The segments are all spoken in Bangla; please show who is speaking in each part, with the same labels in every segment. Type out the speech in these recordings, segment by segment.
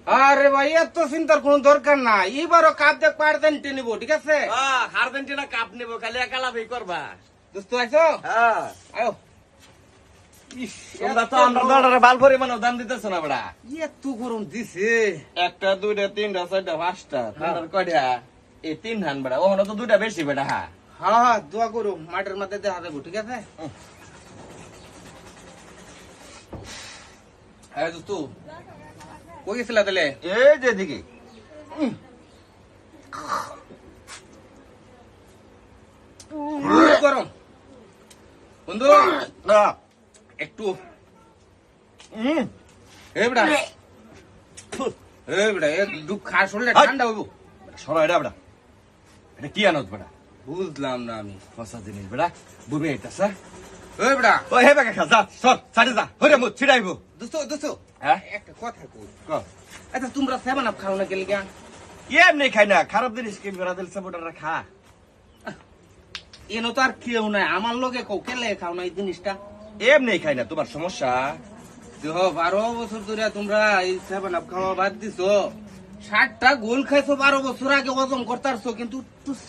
Speaker 1: আরে ভাই এত চিন্তার কোনো দরকার নাই, এবারও কাপ দেখ আর্জেন্টিনা নিবো, ঠিক আছে?
Speaker 2: আর্জেন্টিনা কাপ নেবো, খালি একা লাভই করবা।
Speaker 1: দোস্ত আইছো?
Speaker 2: হ্যাঁ
Speaker 1: আয়ো।
Speaker 2: তোমরা তো আমরা দলটারে বাল পরিমাণও দাম দিতেছো না বড়া।
Speaker 1: এত গরম দিছে।
Speaker 2: একটা দুইটা তিনটা চারটা পাঁচটা তোমার কয়টা? এই তিন হান বেড়া, ওখানে তো দুইটা বেশি বেড়া। হ্যাঁ
Speaker 1: হ্যাঁ দোয়া করো, মাঠের মধ্যে দেখা যাবো, ঠিক আছে? হ্যাঁ দোস্ত, কই গেছিলা তাহলে?
Speaker 2: এই যে দিকে
Speaker 1: গরম বন্ধু, একটু এবড়া এবড়া একটু খা, শুনলে ঠান্ডা হইব।
Speaker 2: সরো এটা বেড়া, এটা কি আনত বেড়া?
Speaker 1: বুঝলাম না আমি।
Speaker 2: ফসা জিনিস বেড়া, বুবে এটা স্যার।
Speaker 1: এবড়া
Speaker 2: ও হে বেকা খা, যা সর ছাড়ে যা, হরে মুখ ছিড়াইবো।
Speaker 1: দোস্ত দোস্ত,
Speaker 2: হ্যাঁ
Speaker 1: একটা কথা কই। আচ্ছা তোমরা 7 আপ খাও না কেন গা?
Speaker 2: এমনি খাই না, খারাপ জিনিস কি বেড়া দিল সাপোর্টাররা খা।
Speaker 1: এনো তো আর কেউ নাই, আমার লগে কও কেলে খাও না এই জিনিসটা?
Speaker 2: এমনি খাই না, তোমার সমস্যা।
Speaker 1: 12 বছর ধরে তোমরা এই 7 আপ খাওয়া বাদ দিছো, 60টা গোল খাইছো 12 বছর আগে, ওজন করতারছো, কিন্তু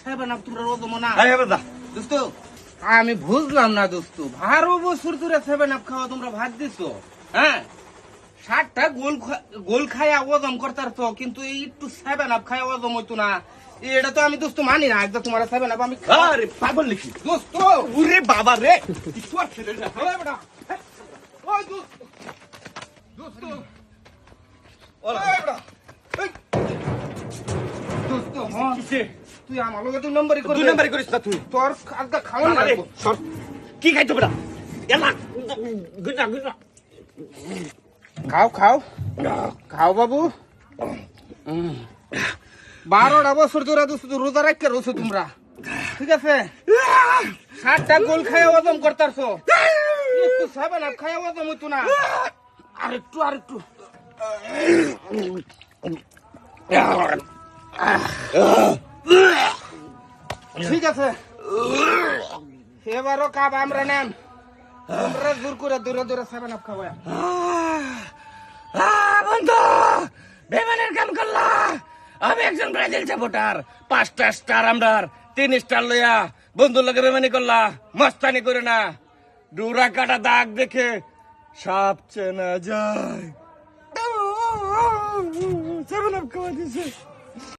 Speaker 1: 7 আপ তোমরা ওজন না।
Speaker 2: হ্যাঁ হ্যাঁ যা।
Speaker 1: দোস্ত আমি বুঝলাম না দোস্ত, 12 বছর ধরে 7 আপ খাওয়া তোমরা বাদ দিছো, হ্যাঁ? 60টা গোল খায়া ওজন করতারছো, কিন্তু এই একটু 7 আপ খায়া ওজন হইতো না। এটা তো আমি দোস্ত মানি না, একদম তোমার 7 আপ আমি
Speaker 2: আরে পাগল লিখি
Speaker 1: দোস্ত।
Speaker 2: ওরে বাবা রে, কিছু আর ছেলে না।
Speaker 1: ওই বেটা, ওই দোস্ত দোস্ত,
Speaker 2: ওলা
Speaker 1: ওই বেটা, এই। দোস্ত হ্যাঁ,
Speaker 2: কিসে
Speaker 1: তুই আমার লগে 2 নম্বরই
Speaker 2: দুই
Speaker 1: করবি।
Speaker 2: নাম্বারই করিস না তুই?
Speaker 1: তোর আজকে খাওয়া
Speaker 2: আরে
Speaker 1: না।
Speaker 2: সর, কি খাইতো বেটা? এলা গুনা গুনা
Speaker 1: খাও খাও খাও বাবু। 12টা বছর ধরে দোস্ত রোজা রাখতে রয়েছো তোমরা, ঠিক আছে? 60টা গোল খায়া ওজন করতারছো, একটু 7 আপ খায়া ওজন হইতো না। আরেকটু আরেকটু। ঠিক আছে, এবারও কাপ আমরা নেন, তোমরা জোর করে দূরে দূরে 7 আপ খাওয়া।
Speaker 2: বন্ধু বেমানের কাম করলা। আমি একজন ব্রাজিল সাপোর্টার, 5টা স্টার আমরার, 3 স্টার লইয়া বন্ধুর লগে বেমানি করলা। মস্তানি করে না, ডুরা কাটা দাগ দেখে সাপ চেনা যায়। 7 আপ খাওয়া দিছে।